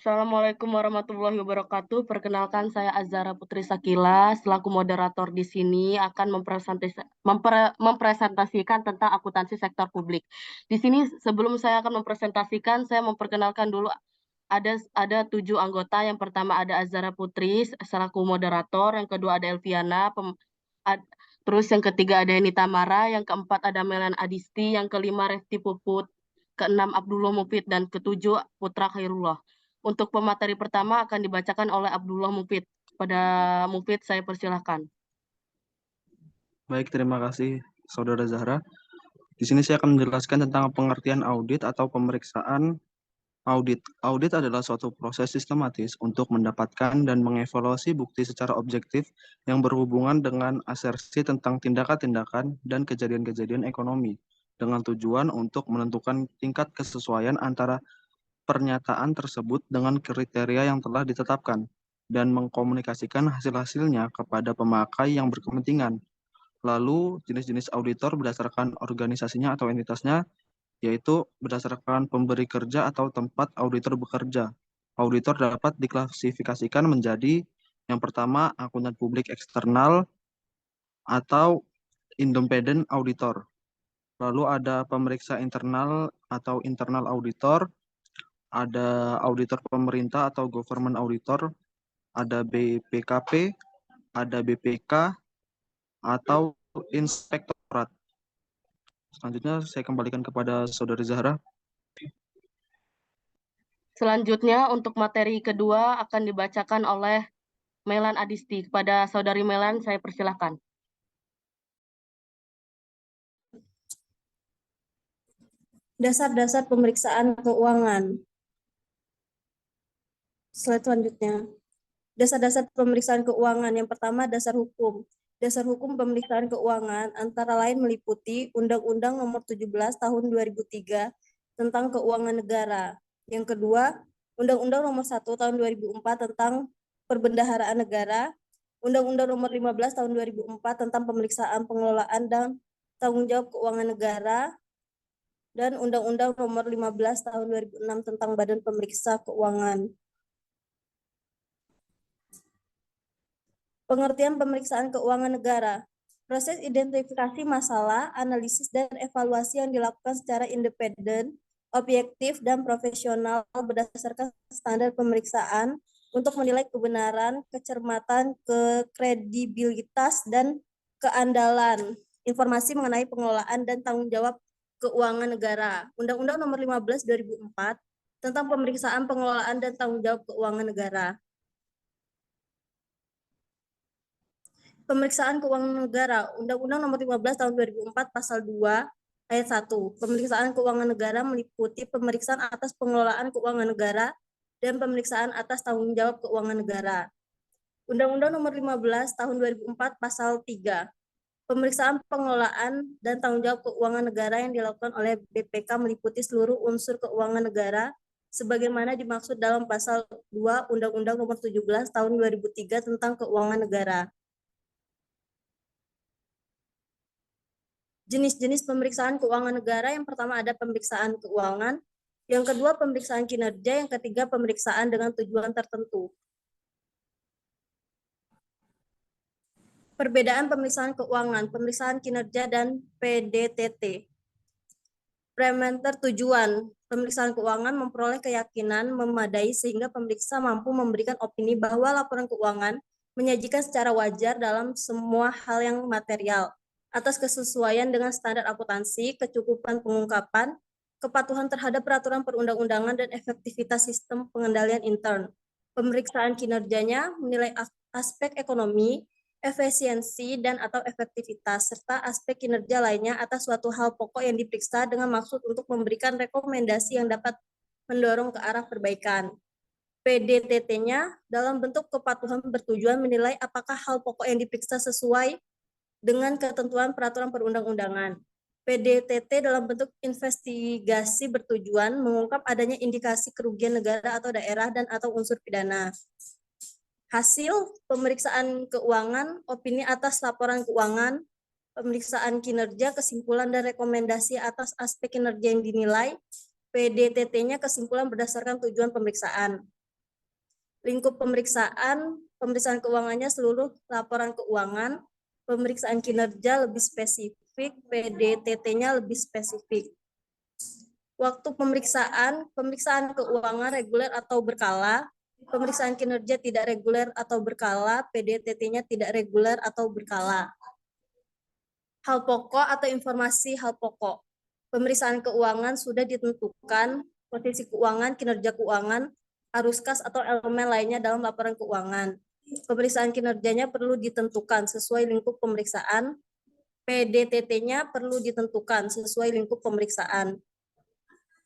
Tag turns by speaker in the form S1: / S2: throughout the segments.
S1: Assalamualaikum warahmatullahi wabarakatuh. Perkenalkan, saya Azhara Putri Sakila selaku moderator di sini akan mempresentasikan tentang akuntansi sektor publik. Di sini sebelum saya akan mempresentasikan, saya memperkenalkan dulu ada 7 anggota. Yang pertama ada Azhara Putri selaku moderator, yang kedua ada Elviana, terus yang ketiga ada Eni Tamara, yang keempat ada Melan Adisti, yang kelima Refti Puput, keenam Abdullah Mufid, dan ketujuh Putra Khairullah. Untuk pemateri pertama akan dibacakan oleh Abdullah Mufid. Pada Mufid saya persilahkan.
S2: Baik, terima kasih Saudara Zahra. Di sini saya akan menjelaskan tentang pengertian audit atau pemeriksaan audit. Audit adalah suatu proses sistematis untuk mendapatkan dan mengevaluasi bukti secara objektif yang berhubungan dengan asersi tentang tindakan-tindakan dan kejadian-kejadian ekonomi, dengan tujuan untuk menentukan tingkat kesesuaian antara pernyataan tersebut dengan kriteria yang telah ditetapkan dan mengkomunikasikan hasil-hasilnya kepada pemakai yang berkepentingan. Lalu, jenis-jenis auditor berdasarkan organisasinya atau entitasnya, yaitu berdasarkan pemberi kerja atau tempat auditor bekerja. Auditor dapat diklasifikasikan menjadi yang pertama, akuntan publik eksternal atau independent auditor. Lalu ada pemeriksa internal atau internal auditor, ada auditor pemerintah atau government auditor, ada BPKP, ada BPK, atau inspektorat. Selanjutnya saya kembalikan kepada Saudari Zahra.
S1: Selanjutnya untuk materi kedua akan dibacakan oleh Melan Adisti. Kepada Saudari Melan saya persilahkan.
S3: Dasar-dasar pemeriksaan keuangan. Slide selanjutnya. Dasar-dasar pemeriksaan keuangan. Yang pertama, dasar hukum. Dasar hukum pemeriksaan keuangan antara lain meliputi Undang-Undang Nomor 17 Tahun 2003 tentang Keuangan Negara. Yang kedua, Undang-Undang Nomor 1 Tahun 2004 tentang Perbendaharaan Negara, Undang-Undang Nomor 15 Tahun 2004 tentang Pemeriksaan Pengelolaan dan Tanggung Jawab Keuangan Negara, dan Undang-Undang Nomor 15 Tahun 2006 tentang Badan Pemeriksa Keuangan. Pengertian pemeriksaan keuangan negara. Proses identifikasi masalah, analisis, dan evaluasi yang dilakukan secara independen, objektif, dan profesional berdasarkan standar pemeriksaan untuk menilai kebenaran, kecermatan, kredibilitas, dan keandalan informasi mengenai pengelolaan dan tanggung jawab keuangan negara. Undang-Undang Nomor 15 2004 tentang pemeriksaan pengelolaan dan tanggung jawab keuangan negara. Pemeriksaan keuangan negara, Undang-Undang Nomor 15 Tahun 2004 Pasal 2 Ayat 1. Pemeriksaan keuangan negara meliputi pemeriksaan atas pengelolaan keuangan negara dan pemeriksaan atas tanggung jawab keuangan negara. Undang-Undang Nomor 15 Tahun 2004 Pasal 3. Pemeriksaan pengelolaan dan tanggung jawab keuangan negara yang dilakukan oleh BPK meliputi seluruh unsur keuangan negara sebagaimana dimaksud dalam Pasal 2 Undang-Undang Nomor 17 Tahun 2003 tentang Keuangan Negara. Jenis-jenis pemeriksaan keuangan negara, yang pertama ada pemeriksaan keuangan, yang kedua pemeriksaan kinerja, yang ketiga pemeriksaan dengan tujuan tertentu. Perbedaan pemeriksaan keuangan, pemeriksaan kinerja, dan PDTT. Parameter tujuan, pemeriksaan keuangan memperoleh keyakinan memadai sehingga pemeriksa mampu memberikan opini bahwa laporan keuangan menyajikan secara wajar dalam semua hal yang material, atas kesesuaian dengan standar akuntansi, kecukupan pengungkapan, kepatuhan terhadap peraturan perundang-undangan, dan efektivitas sistem pengendalian intern. Pemeriksaan kinerjanya menilai aspek ekonomi, efisiensi, dan atau efektivitas, serta aspek kinerja lainnya atas suatu hal pokok yang diperiksa dengan maksud untuk memberikan rekomendasi yang dapat mendorong ke arah perbaikan. PDTT-nya dalam bentuk kepatuhan bertujuan menilai apakah hal pokok yang diperiksa sesuai dengan ketentuan peraturan perundang-undangan. PDTT dalam bentuk investigasi bertujuan mengungkap adanya indikasi kerugian negara atau daerah dan atau unsur pidana. Hasil pemeriksaan keuangan, opini atas laporan keuangan, pemeriksaan kinerja, kesimpulan dan rekomendasi atas aspek kinerja yang dinilai, PDTT-nya kesimpulan berdasarkan tujuan pemeriksaan. Lingkup pemeriksaan keuangannya seluruh laporan keuangan, pemeriksaan kinerja lebih spesifik, PDTT-nya lebih spesifik. Waktu pemeriksaan keuangan reguler atau berkala, pemeriksaan kinerja tidak reguler atau berkala, PDTT-nya tidak reguler atau berkala. Hal pokok atau informasi hal pokok. Pemeriksaan keuangan sudah ditentukan, posisi keuangan, kinerja keuangan, arus kas atau elemen lainnya dalam laporan keuangan. Pemeriksaan kinerjanya perlu ditentukan sesuai lingkup pemeriksaan. PDTT-nya perlu ditentukan sesuai lingkup pemeriksaan.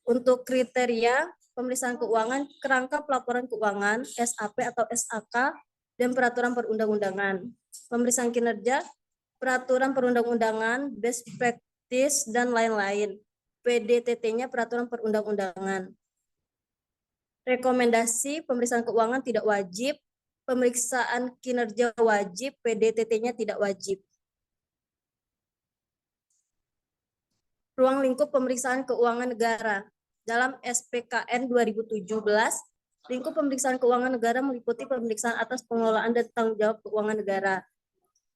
S3: Untuk kriteria pemeriksaan keuangan, kerangka pelaporan keuangan, SAP atau SAK, dan peraturan perundang-undangan. Pemeriksaan kinerja, peraturan perundang-undangan, best practice, dan lain-lain. PDTT-nya peraturan perundang-undangan. Rekomendasi pemeriksaan keuangan tidak wajib, pemeriksaan kinerja wajib, PDTT-nya tidak wajib. Ruang lingkup pemeriksaan keuangan negara. Dalam SPKN 2017, lingkup pemeriksaan keuangan negara meliputi pemeriksaan atas pengelolaan dan tanggung jawab keuangan negara.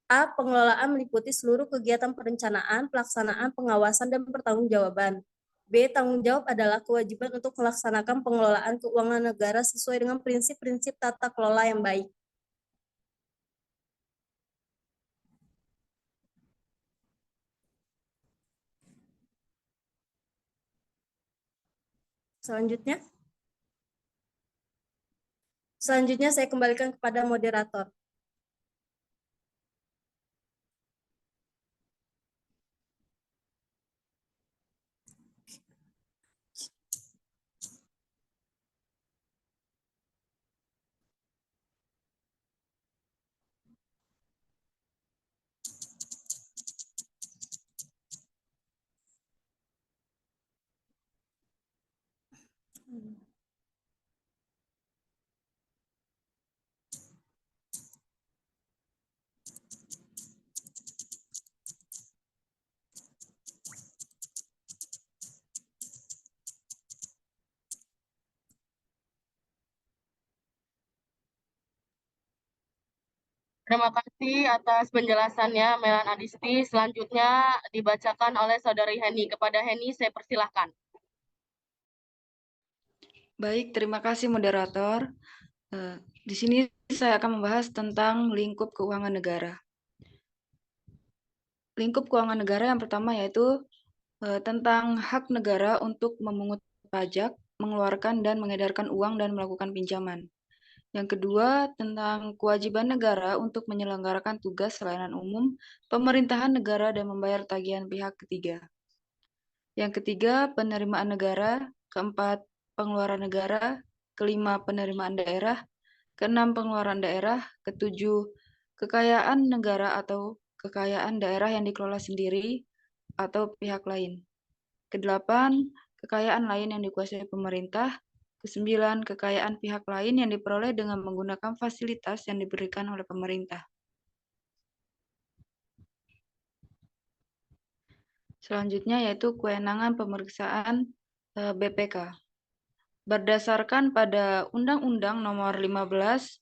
S3: A. Pengelolaan meliputi seluruh kegiatan perencanaan, pelaksanaan, pengawasan, dan pertanggungjawaban. B. Tanggung jawab adalah kewajiban untuk melaksanakan pengelolaan keuangan negara sesuai dengan prinsip-prinsip tata kelola yang baik. Selanjutnya saya kembalikan kepada moderator.
S1: Terima kasih atas penjelasannya, Melan Adisti. Selanjutnya dibacakan oleh Saudari Heni. Kepada Heni, saya persilahkan.
S4: Baik, terima kasih moderator. Di sini saya akan membahas tentang lingkup keuangan negara. Lingkup keuangan negara yang pertama yaitu tentang hak negara untuk memungut pajak, mengeluarkan dan mengedarkan uang dan melakukan pinjaman. Yang kedua, tentang kewajiban negara untuk menyelenggarakan tugas layanan umum, pemerintahan negara dan membayar tagihan pihak ketiga. Yang ketiga, penerimaan negara. Keempat, pengeluaran negara. Kelima, penerimaan daerah. Keenam, pengeluaran daerah. Ketujuh, kekayaan negara atau kekayaan daerah yang dikelola sendiri atau pihak lain. Kedelapan, kekayaan lain yang dikuasai pemerintah. Kesembilan, kekayaan pihak lain yang diperoleh dengan menggunakan fasilitas yang diberikan oleh pemerintah. Selanjutnya yaitu kewenangan pemeriksaan BPK. Berdasarkan pada Undang-Undang Nomor 15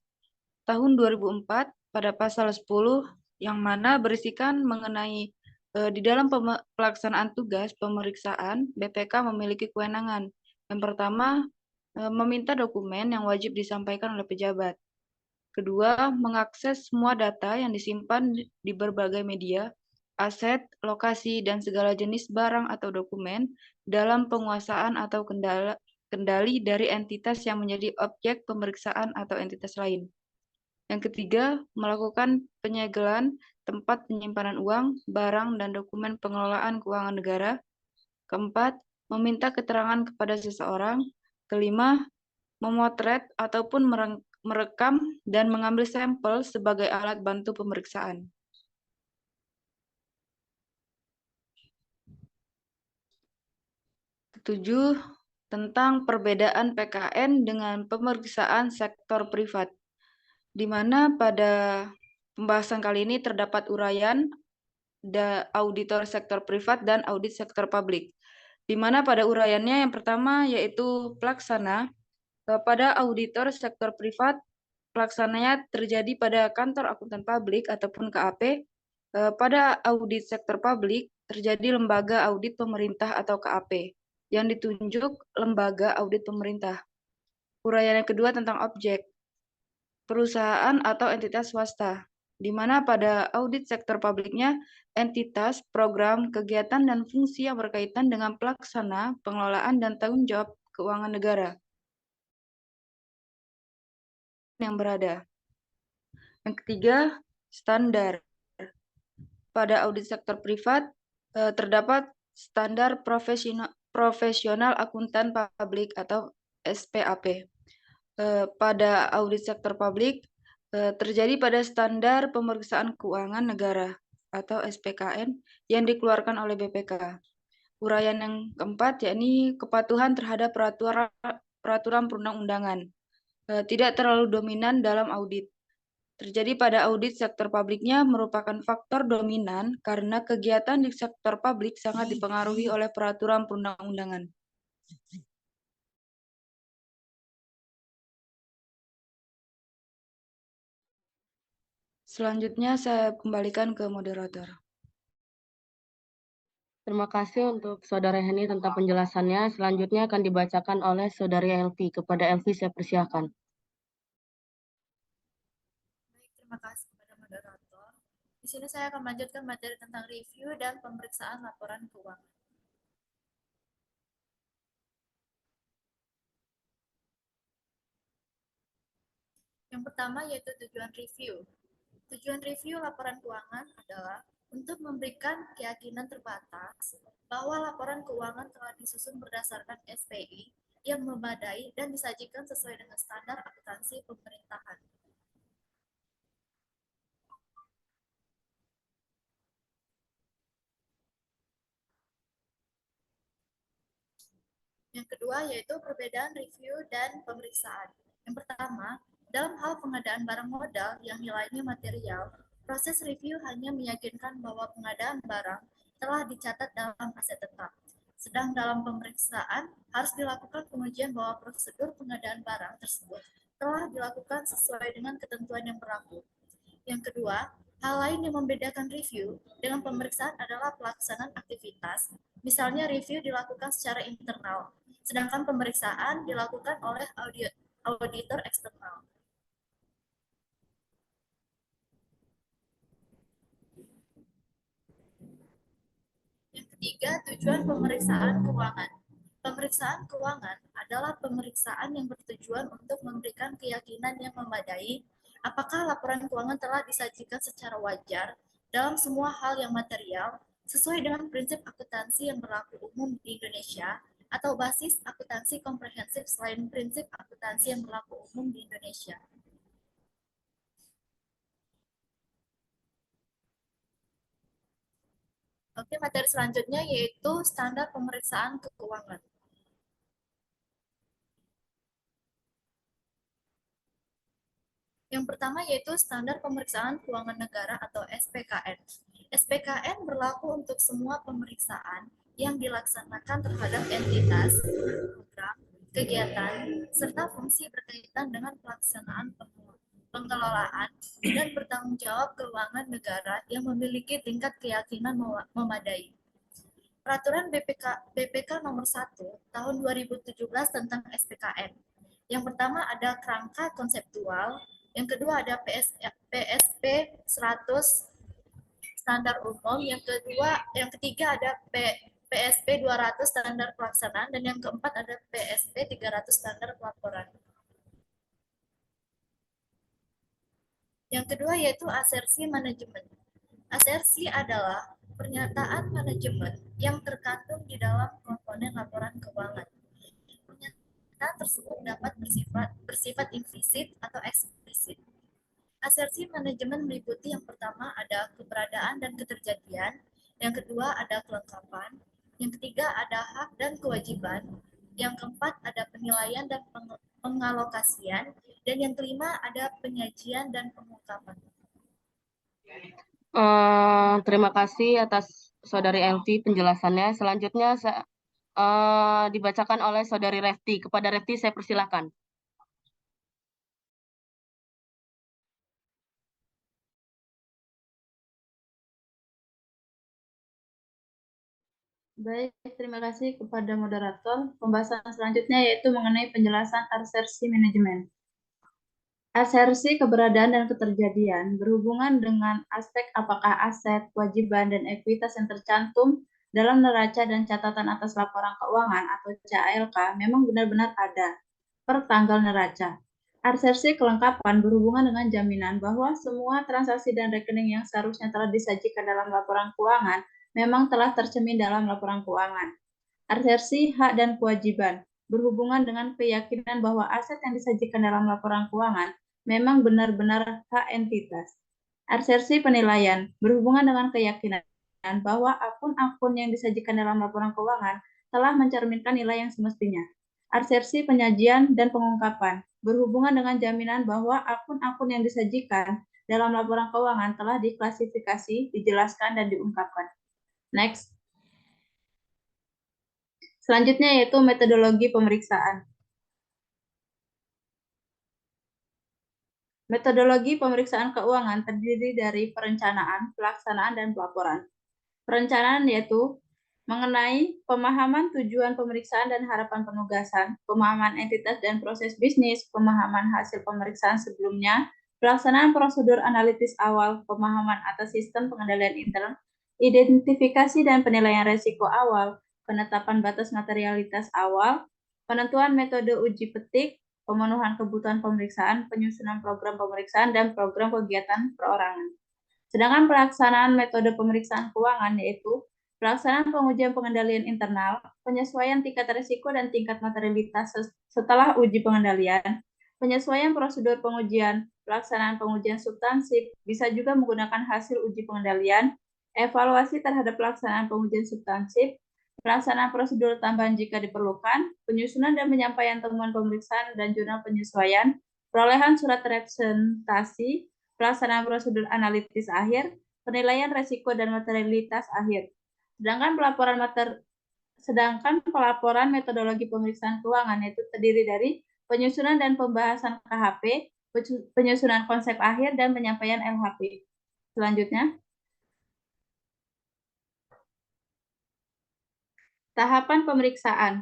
S4: Tahun 2004 pada pasal 10 yang mana berisikan mengenai di dalam pelaksanaan tugas pemeriksaan, BPK memiliki kewenangan. Yang pertama, meminta dokumen yang wajib disampaikan oleh pejabat. Kedua, mengakses semua data yang disimpan di berbagai media, aset, lokasi, dan segala jenis barang atau dokumen dalam penguasaan atau kendali dari entitas yang menjadi objek pemeriksaan atau entitas lain. Yang ketiga, melakukan penyegelan tempat penyimpanan uang, barang, dan dokumen pengelolaan keuangan negara. Keempat, meminta keterangan kepada seseorang. Kelima, memotret ataupun merekam dan mengambil sampel sebagai alat bantu pemeriksaan. Ketujuh, tentang perbedaan PKN dengan pemeriksaan sektor privat, di mana pada pembahasan kali ini terdapat uraian auditor sektor privat dan audit sektor publik, di mana pada uraiannya yang pertama yaitu pelaksana. Pada auditor sektor privat pelaksananya terjadi pada kantor akuntan publik ataupun KAP. Pada audit sektor publik terjadi lembaga audit pemerintah atau KAP yang ditunjuk lembaga audit pemerintah. Uraian yang kedua tentang objek perusahaan atau entitas swasta, di mana pada audit sektor publiknya entitas, program, kegiatan, dan fungsi yang berkaitan dengan pelaksana, pengelolaan, dan tanggung jawab keuangan negara yang berada. Yang ketiga, standar. Pada audit sektor privat terdapat standar profesional akuntan publik atau SPAP. Pada audit sektor publik terjadi pada standar pemeriksaan keuangan negara atau SPKN yang dikeluarkan oleh BPK. Uraian yang keempat yakni kepatuhan terhadap peraturan perundang-undangan. Tidak terlalu dominan dalam audit. Terjadi pada audit sektor publiknya merupakan faktor dominan karena kegiatan di sektor publik sangat dipengaruhi oleh peraturan perundang-undangan. Selanjutnya saya kembalikan ke moderator.
S1: Terima kasih untuk Saudara Heni tentang penjelasannya. Selanjutnya akan dibacakan oleh Saudari Elvi. Kepada Elvi saya persilakan.
S5: Baik, terima kasih kepada moderator. Di sini saya akan melanjutkan materi tentang review dan pemeriksaan laporan keuangan. Yang pertama yaitu tujuan review. Tujuan review laporan keuangan adalah untuk memberikan keyakinan terbatas bahwa laporan keuangan telah disusun berdasarkan SPI yang memadai dan disajikan sesuai dengan standar akuntansi pemerintahan. Yang kedua yaitu perbedaan review dan pemeriksaan. Yang pertama, dalam hal pengadaan barang modal yang nilainya material, proses review hanya meyakinkan bahwa pengadaan barang telah dicatat dalam aset tetap. Sedang dalam pemeriksaan harus dilakukan pengujian bahwa prosedur pengadaan barang tersebut telah dilakukan sesuai dengan ketentuan yang berlaku. Yang kedua, hal lain yang membedakan review dengan pemeriksaan adalah pelaksanaan aktivitas. Misalnya review dilakukan secara internal, sedangkan pemeriksaan dilakukan oleh auditor eksternal. Yang ketiga, tujuan pemeriksaan keuangan. Pemeriksaan keuangan adalah pemeriksaan yang bertujuan untuk memberikan keyakinan yang memadai apakah laporan keuangan telah disajikan secara wajar dalam semua hal yang material sesuai dengan prinsip akuntansi yang berlaku umum di Indonesia atau basis akuntansi komprehensif selain prinsip akuntansi yang berlaku umum di Indonesia. Oke, materi selanjutnya yaitu standar pemeriksaan keuangan. Yang pertama yaitu standar pemeriksaan keuangan negara atau SPKN. SPKN berlaku untuk semua pemeriksaan yang dilaksanakan terhadap entitas, program, kegiatan, serta fungsi berkaitan dengan pelaksanaan pengelolaan dan bertanggung jawab keuangan negara yang memiliki tingkat keyakinan memadai. Peraturan BPK nomor 1 tahun 2017 tentang SPKN. Yang pertama ada kerangka konseptual, yang kedua ada PSP 100 standar umum, yang ketiga ada PSP 200 standar pelaksanaan, dan yang keempat ada PSP 300 standar pelaporan. Yang kedua yaitu asersi manajemen. Asersi adalah pernyataan manajemen yang terkandung di dalam komponen laporan keuangan. Pernyataan tersebut dapat bersifat implisit atau eksplisit. Asersi manajemen meliputi yang pertama ada keberadaan dan keterjadian, yang kedua ada kelengkapan, yang ketiga ada hak dan kewajiban, yang keempat ada penilaian dan pengalokasian, dan yang kelima ada penyajian dan pengungkapan.
S1: Terima kasih atas Saudari Elvi penjelasannya. Selanjutnya dibacakan oleh Saudari Refti. Kepada Refti saya persilakan.
S4: Baik, terima kasih kepada moderator. Pembahasan selanjutnya yaitu mengenai penjelasan asersi manajemen. Asersi keberadaan dan keterjadian berhubungan dengan aspek apakah aset, kewajiban, dan ekuitas yang tercantum dalam neraca dan catatan atas laporan keuangan atau CALK memang benar-benar ada per tanggal neraca. Asersi kelengkapan berhubungan dengan jaminan bahwa semua transaksi dan rekening yang seharusnya telah disajikan dalam laporan keuangan memang telah tercermin dalam laporan keuangan. Asersi hak dan kewajiban berhubungan dengan keyakinan bahwa aset yang disajikan dalam laporan keuangan memang benar-benar hak entitas. Asersi penilaian berhubungan dengan keyakinan bahwa akun-akun yang disajikan dalam laporan keuangan telah mencerminkan nilai yang semestinya. Asersi penyajian dan pengungkapan berhubungan dengan jaminan bahwa akun-akun yang disajikan dalam laporan keuangan telah diklasifikasi, dijelaskan, dan diungkapkan. Next. Selanjutnya yaitu metodologi pemeriksaan. Metodologi pemeriksaan keuangan terdiri dari perencanaan, pelaksanaan, dan pelaporan. Perencanaan yaitu mengenai pemahaman tujuan pemeriksaan dan harapan penugasan, pemahaman entitas dan proses bisnis, pemahaman hasil pemeriksaan sebelumnya, pelaksanaan prosedur analitis awal, pemahaman atas sistem pengendalian intern, identifikasi dan penilaian risiko awal, penetapan batas materialitas awal, penentuan metode uji petik, pemenuhan kebutuhan pemeriksaan, penyusunan program pemeriksaan, dan program kegiatan perorangan. Sedangkan pelaksanaan metode pemeriksaan keuangan yaitu pelaksanaan pengujian pengendalian internal, penyesuaian tingkat risiko dan tingkat materialitas setelah uji pengendalian, penyesuaian prosedur pengujian, pelaksanaan pengujian substansif, bisa juga menggunakan hasil uji pengendalian, evaluasi terhadap pelaksanaan pengujian substansif, pelaksanaan prosedur tambahan jika diperlukan, penyusunan dan penyampaian temuan pemeriksaan dan jurnal penyesuaian, perolehan surat representasi, pelaksanaan prosedur analitis akhir, penilaian risiko dan materialitas akhir. Sedangkan pelaporan metodologi pemeriksaan keuangan itu terdiri dari penyusunan dan pembahasan KHP, penyusunan konsep akhir, dan penyampaian LHP. Selanjutnya, tahapan pemeriksaan.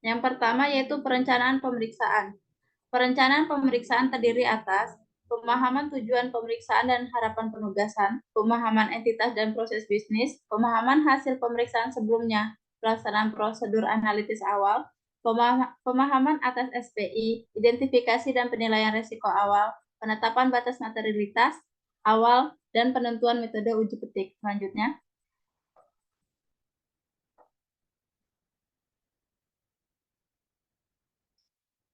S4: Yang pertama yaitu perencanaan pemeriksaan. Perencanaan pemeriksaan terdiri atas pemahaman tujuan pemeriksaan dan harapan penugasan, pemahaman entitas dan proses bisnis, pemahaman hasil pemeriksaan sebelumnya, pelaksanaan prosedur analitis awal, pemahaman atas SPI, identifikasi dan penilaian risiko awal, penetapan batas materialitas awal, dan penentuan metode uji petik. Selanjutnya,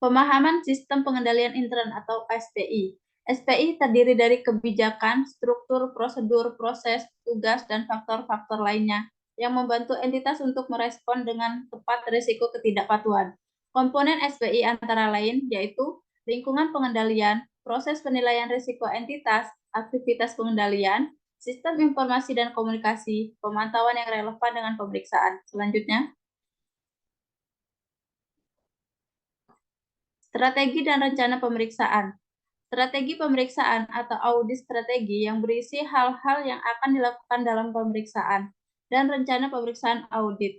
S4: pemahaman sistem pengendalian intern atau SPI. SPI terdiri dari kebijakan, struktur, prosedur, proses, tugas, dan faktor-faktor lainnya yang membantu entitas untuk merespon dengan tepat risiko ketidakpatuhan. Komponen SPI antara lain yaitu lingkungan pengendalian, proses penilaian risiko entitas, aktivitas pengendalian, sistem informasi dan komunikasi, pemantauan yang relevan dengan pemeriksaan. Selanjutnya, strategi dan rencana pemeriksaan. Strategi pemeriksaan atau audit strategi yang berisi hal-hal yang akan dilakukan dalam pemeriksaan dan rencana pemeriksaan audit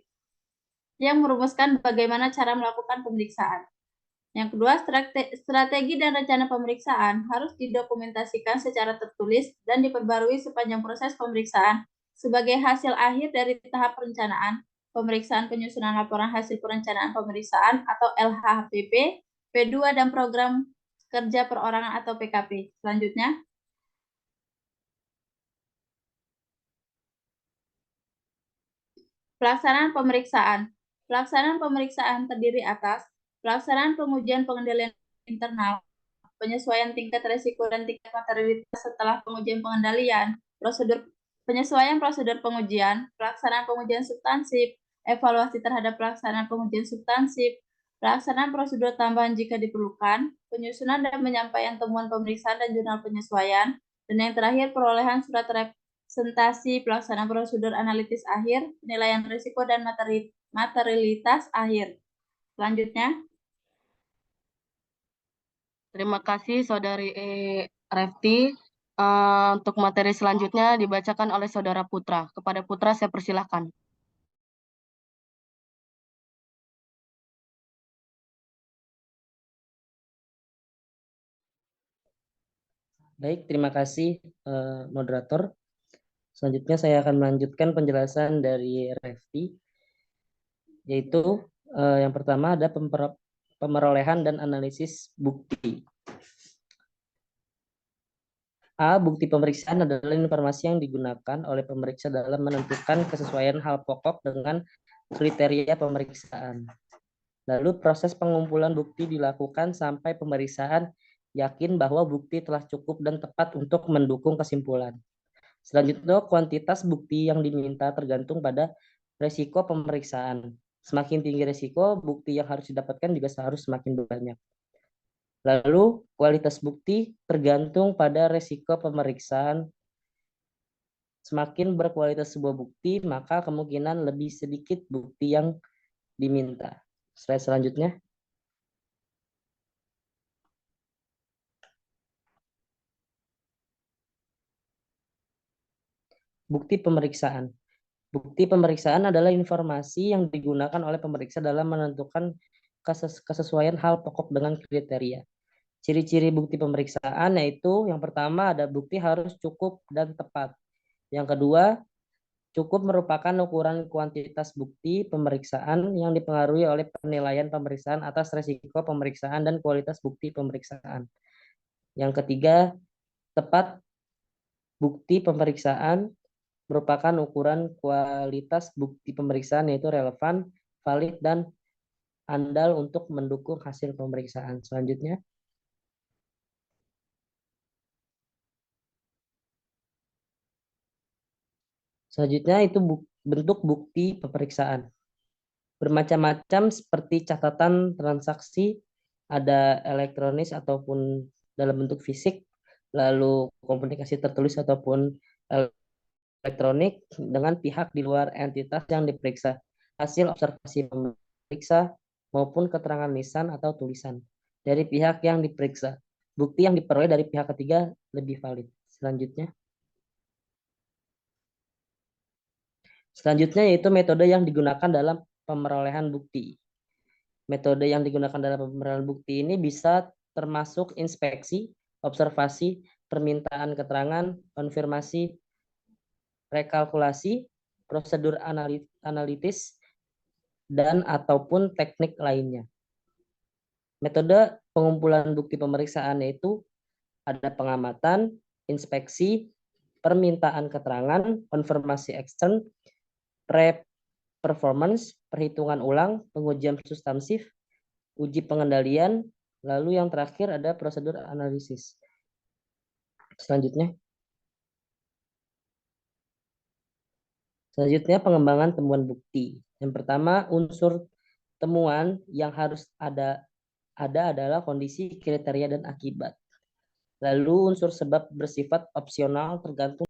S4: yang merumuskan bagaimana cara melakukan pemeriksaan. Yang kedua, strategi dan rencana pemeriksaan harus didokumentasikan secara tertulis dan diperbarui sepanjang proses pemeriksaan sebagai hasil akhir dari tahap perencanaan, pemeriksaan penyusunan laporan hasil perencanaan pemeriksaan atau LHPP, P2 dan program kerja perorangan atau PKP. Selanjutnya, pelaksanaan pemeriksaan. Pelaksanaan pemeriksaan terdiri atas pelaksanaan pengujian pengendalian internal, penyesuaian tingkat risiko dan tingkat materialitas setelah pengujian pengendalian, penyesuaian prosedur pengujian, pelaksanaan pengujian substansif, evaluasi terhadap pelaksanaan pengujian substansif, pelaksanaan prosedur tambahan jika diperlukan, penyusunan dan penyampaian temuan pemeriksaan dan jurnal penyesuaian, dan yang terakhir perolehan surat representasi, pelaksanaan prosedur analitis akhir, penilaian risiko dan materialitas akhir. Selanjutnya,
S1: Terima kasih Saudari Refti. Untuk materi selanjutnya dibacakan oleh Saudara Putra. Kepada Putra saya persilahkan.
S6: Baik, terima kasih moderator. Selanjutnya saya akan melanjutkan penjelasan dari Refti, yaitu yang pertama ada pemerolehan dan analisis bukti. A. Bukti pemeriksaan adalah informasi yang digunakan oleh pemeriksa dalam menentukan kesesuaian hal pokok dengan kriteria pemeriksaan. Lalu proses pengumpulan bukti dilakukan sampai pemeriksaan yakin bahwa bukti telah cukup dan tepat untuk mendukung kesimpulan. Selanjutnya, kuantitas bukti yang diminta tergantung pada resiko pemeriksaan. Semakin tinggi resiko, bukti yang harus didapatkan juga harus semakin banyak. Lalu, kualitas bukti tergantung pada resiko pemeriksaan. Semakin berkualitas sebuah bukti, maka kemungkinan lebih sedikit bukti yang diminta. Slide selanjutnya. Bukti pemeriksaan. Bukti pemeriksaan adalah informasi yang digunakan oleh pemeriksa dalam menentukan kesesuaian hal pokok dengan kriteria. Ciri-ciri bukti pemeriksaan yaitu yang pertama ada bukti harus cukup dan tepat. Yang kedua, cukup merupakan ukuran kuantitas bukti pemeriksaan yang dipengaruhi oleh penilaian pemeriksaan atas resiko pemeriksaan dan kualitas bukti pemeriksaan. Yang ketiga, tepat bukti pemeriksaan merupakan ukuran kualitas bukti pemeriksaan yaitu relevan, valid, dan andal untuk mendukung hasil pemeriksaan. Selanjutnya, itu bentuk bukti pemeriksaan. Bermacam-macam seperti catatan transaksi, ada elektronis ataupun dalam bentuk fisik, lalu komunikasi tertulis ataupun elektronik dengan pihak di luar entitas yang diperiksa, hasil observasi pemeriksa maupun keterangan lisan atau tulisan dari pihak yang diperiksa. Bukti yang diperoleh dari pihak ketiga lebih valid. Selanjutnya yaitu metode yang digunakan dalam pemerolehan bukti. Metode yang digunakan dalam pemerolehan bukti ini bisa termasuk inspeksi, observasi, permintaan keterangan, konfirmasi, rekalkulasi, prosedur analitis, dan ataupun teknik lainnya. Metode pengumpulan bukti pemeriksaan yaitu ada pengamatan, inspeksi, permintaan keterangan, konfirmasi ekstern, pre-performance, perhitungan ulang, pengujian substansif, uji pengendalian, lalu yang terakhir ada prosedur analisis. Selanjutnya, pengembangan temuan bukti. Yang pertama, unsur temuan yang harus ada adalah kondisi, kriteria, dan akibat. Lalu unsur sebab bersifat opsional tergantung.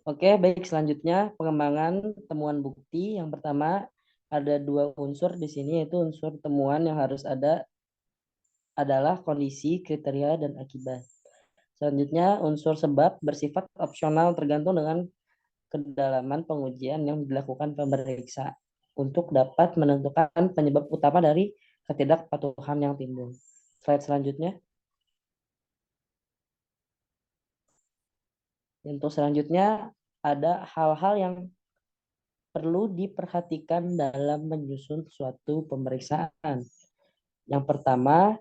S6: Oke, baik, selanjutnya pengembangan temuan bukti. Yang pertama ada dua unsur di sini, yaitu unsur temuan yang harus ada adalah kondisi, kriteria, dan akibat. Selanjutnya unsur sebab bersifat opsional tergantung dengan kedalaman pengujian yang dilakukan pemeriksa untuk dapat menentukan penyebab utama dari ketidakpatuhan yang timbul. Slide selanjutnya. Untuk selanjutnya ada hal-hal yang perlu diperhatikan dalam menyusun suatu pemeriksaan. Yang pertama,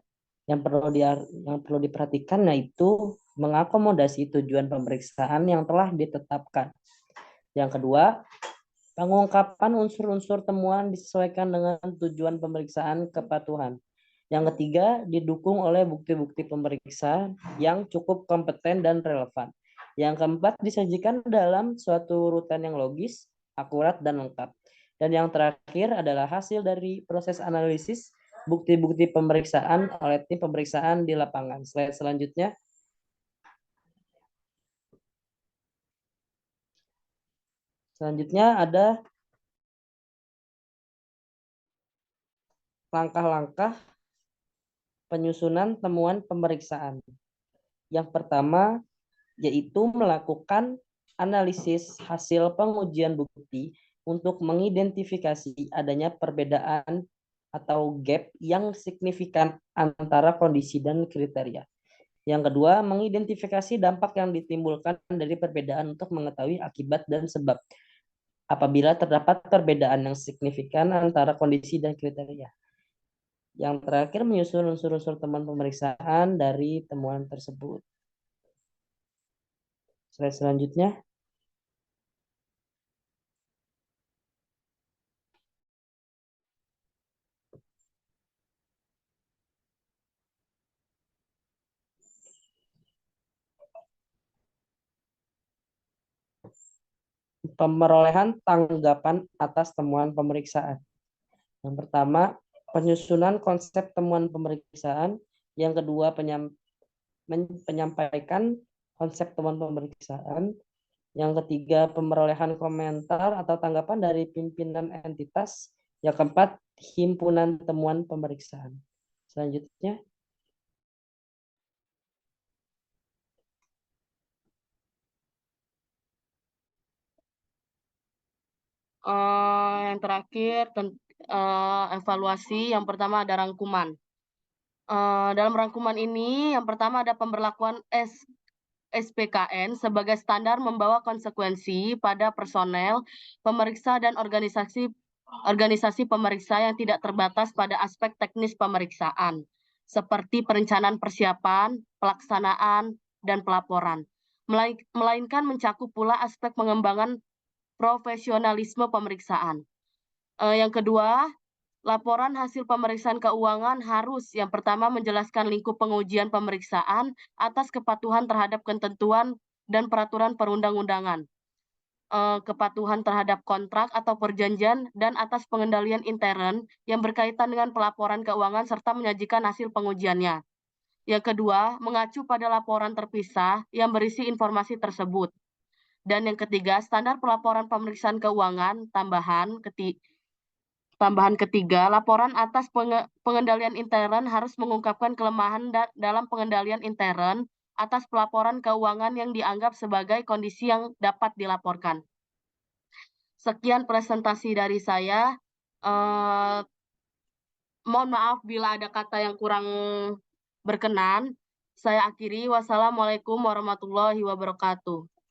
S6: yang perlu diperhatikan yaitu mengakomodasi tujuan pemeriksaan yang telah ditetapkan. Yang kedua, pengungkapan unsur-unsur temuan disesuaikan dengan tujuan pemeriksaan kepatuhan. Yang ketiga, didukung oleh bukti-bukti pemeriksaan yang cukup kompeten dan relevan. Yang keempat, disajikan dalam suatu urutan yang logis, akurat, dan lengkap. Dan yang terakhir adalah hasil dari proses analisis bukti-bukti pemeriksaan oleh tim pemeriksaan di lapangan. Slide selanjutnya. Selanjutnya ada langkah-langkah penyusunan temuan pemeriksaan. Yang pertama yaitu melakukan analisis hasil pengujian bukti untuk mengidentifikasi adanya perbedaan atau gap yang signifikan antara kondisi dan kriteria. Yang kedua, mengidentifikasi dampak yang ditimbulkan dari perbedaan untuk mengetahui akibat dan sebab apabila terdapat perbedaan yang signifikan antara kondisi dan kriteria. Yang terakhir, menyusun unsur-unsur temuan pemeriksaan dari temuan tersebut. Slide selanjutnya. Pemerolehan tanggapan atas temuan pemeriksaan. Yang pertama, penyusunan konsep temuan pemeriksaan. Yang kedua, penyampaikan konsep temuan pemeriksaan. Yang ketiga, pemerolehan komentar atau tanggapan dari pimpinan entitas. Yang keempat, himpunan temuan pemeriksaan. Selanjutnya.
S1: Yang terakhir, evaluasi. Yang pertama ada rangkuman. Dalam rangkuman ini, yang pertama ada pemberlakuan SPKN sebagai standar membawa konsekuensi pada personel, pemeriksa, dan organisasi pemeriksa yang tidak terbatas pada aspek teknis pemeriksaan, seperti perencanaan persiapan, pelaksanaan, dan pelaporan, melainkan mencakup pula aspek pengembangan profesionalisme pemeriksaan. Yang kedua, laporan hasil pemeriksaan keuangan harus yang pertama menjelaskan lingkup pengujian pemeriksaan atas kepatuhan terhadap ketentuan dan peraturan perundang-undangan, kepatuhan terhadap kontrak atau perjanjian, dan atas pengendalian intern yang berkaitan dengan pelaporan keuangan serta menyajikan hasil pengujiannya. Yang kedua, mengacu pada laporan terpisah yang berisi informasi tersebut. Dan yang ketiga, standar pelaporan pemeriksaan keuangan tambahan ketiga, laporan atas pengendalian intern harus mengungkapkan kelemahan dalam pengendalian intern atas pelaporan keuangan yang dianggap sebagai kondisi yang dapat dilaporkan. Sekian presentasi dari saya. Mohon maaf bila ada kata yang kurang berkenan. Saya akhiri. Wassalamualaikum warahmatullahi wabarakatuh.